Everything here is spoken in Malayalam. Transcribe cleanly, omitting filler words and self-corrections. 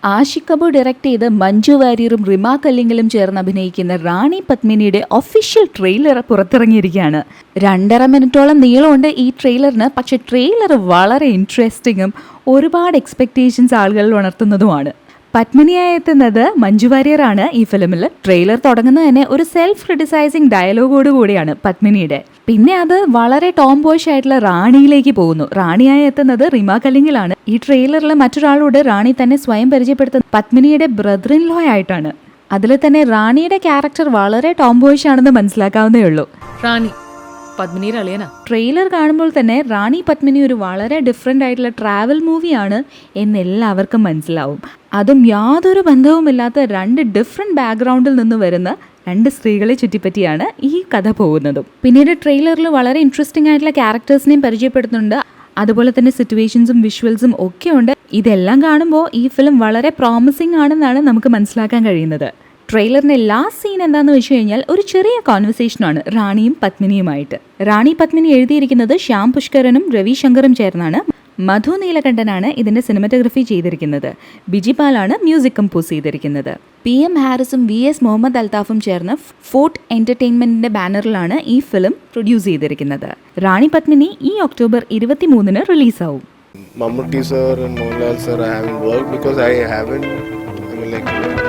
ആഷിഖ് കപൂർ ഡയറക്ട് ചെയ്ത് മഞ്ജു വാര്യറും റിമ കല്ലിങ്ങലും ചേർന്ന് അഭിനയിക്കുന്ന റാണി പത്മിനിയുടെ ഒഫീഷ്യൽ ട്രെയിലർ പുറത്തിറങ്ങിയിരിക്കുകയാണ്. 2.5 മിനിറ്റോളം നീളമുണ്ട് ഈ ട്രെയിലറിന്. പക്ഷേ ട്രെയിലർ വളരെ ഇൻട്രസ്റ്റിങ്ങും ഒരുപാട് എക്സ്പെക്റ്റേഷൻസ് ആളുകളിൽ ഉണർത്തുന്നതുമാണ്. പത്മിനിയായി എത്തുന്നത് മഞ്ജു വാര്യറാണ് ഈ ഫിലിമിൽ. ട്രെയിലർ തുടങ്ങുന്നത് തന്നെ ഒരു സെൽഫ് ക്രിറ്റിസൈസിങ് ഡയലോഗോട് കൂടിയാണ് പത്മിനിയുടെ. പിന്നെ അത് വളരെ ടോം ബോയ്ഷ് ആയിട്ടുള്ള റാണിയിലേക്ക് പോകുന്നു. റാണിയായി എത്തുന്നത് റിമ കല്ലിങ്ങിലാണ്. ഈ ട്രെയിലറിൽ മറ്റൊരാളോട് റാണി തന്നെ സ്വയം പരിചയപ്പെടുത്തുന്ന പത്മിനിയുടെ ബ്രദർ ഇൻ ലോ ആയിട്ടാണ്. അതിൽ തന്നെ റാണിയുടെ ക്യാരക്ടർ വളരെ ടോം ബോയ്ഷ് ആണെന്ന് മനസ്സിലാക്കാവുന്നേ ഉള്ളൂ. റാണി പത്മിനിയുടെ അളിയനാ. ട്രെയിലർ കാണുമ്പോൾ തന്നെ റാണി പത്മിനി ഒരു വളരെ ഡിഫറെൻ്റ് ആയിട്ടുള്ള ട്രാവൽ മൂവിയാണ് എന്ന് എല്ലാവർക്കും മനസ്സിലാവും. അതും യാതൊരു ബന്ധവുമില്ലാത്ത 2 ഡിഫറെൻറ്റ് ബാക്ക്ഗ്രൗണ്ടിൽ നിന്ന് വരുന്ന 2 സ്ത്രീകളെ ചുറ്റിപ്പറ്റിയാണ് ഈ കഥ പോകുന്നതും. പിന്നീട് ട്രെയിലറിൽ വളരെ ഇൻട്രസ്റ്റിംഗ് ആയിട്ടുള്ള ക്യാരക്ടേഴ്സിനെയും പരിചയപ്പെടുത്തുന്നുണ്ട്. അതുപോലെ തന്നെ സിറ്റുവേഷൻസും വിഷ്വൽസും ഒക്കെ ഉണ്ട്. ഇതെല്ലാം കാണുമ്പോൾ ഈ ഫിലിം വളരെ പ്രോമിസിംഗ് ആണെന്നാണ് നമുക്ക് മനസ്സിലാക്കാൻ കഴിയുന്നത്. ട്രെയിലറിൻ്റെ ലാസ്റ്റ് സീൻ എന്താണെന്ന് വെച്ച് കഴിഞ്ഞാൽ ഒരു ചെറിയ കോൺവെർസേഷനാണ് റാണിയും പത്മിനിയുമായിട്ട്. റാണി പത്മിനി എഴുതിയിരിക്കുന്നത് ശ്യാം പുഷ്കരനും രവിശങ്കറും ചേർന്നാണ്. മധു നീലകണ്ഠനാണ് ഇതിൻ്റെ സിനിമാറ്റോഗ്രഫി ചെയ്തിരിക്കുന്നത്. ബിജിപാലാണ് മ്യൂസിക് കമ്പോസ് ചെയ്തിരിക്കുന്നത്. PM ഹാരിസും VS മുഹമ്മദ് അൽത്താഫും ചേർന്ന് ഫോർട്ട് എൻ്റർടൈൻമെൻറ്റിൻ്റെ ബാനറിലാണ് ഈ ഫിലിം പ്രൊഡ്യൂസ് ചെയ്തിരിക്കുന്നത്. റാണി പത്മിനി ഈ October 23 റിലീസാവും. Mammootty sir and Mohanlal sir I haven't worked because I mean like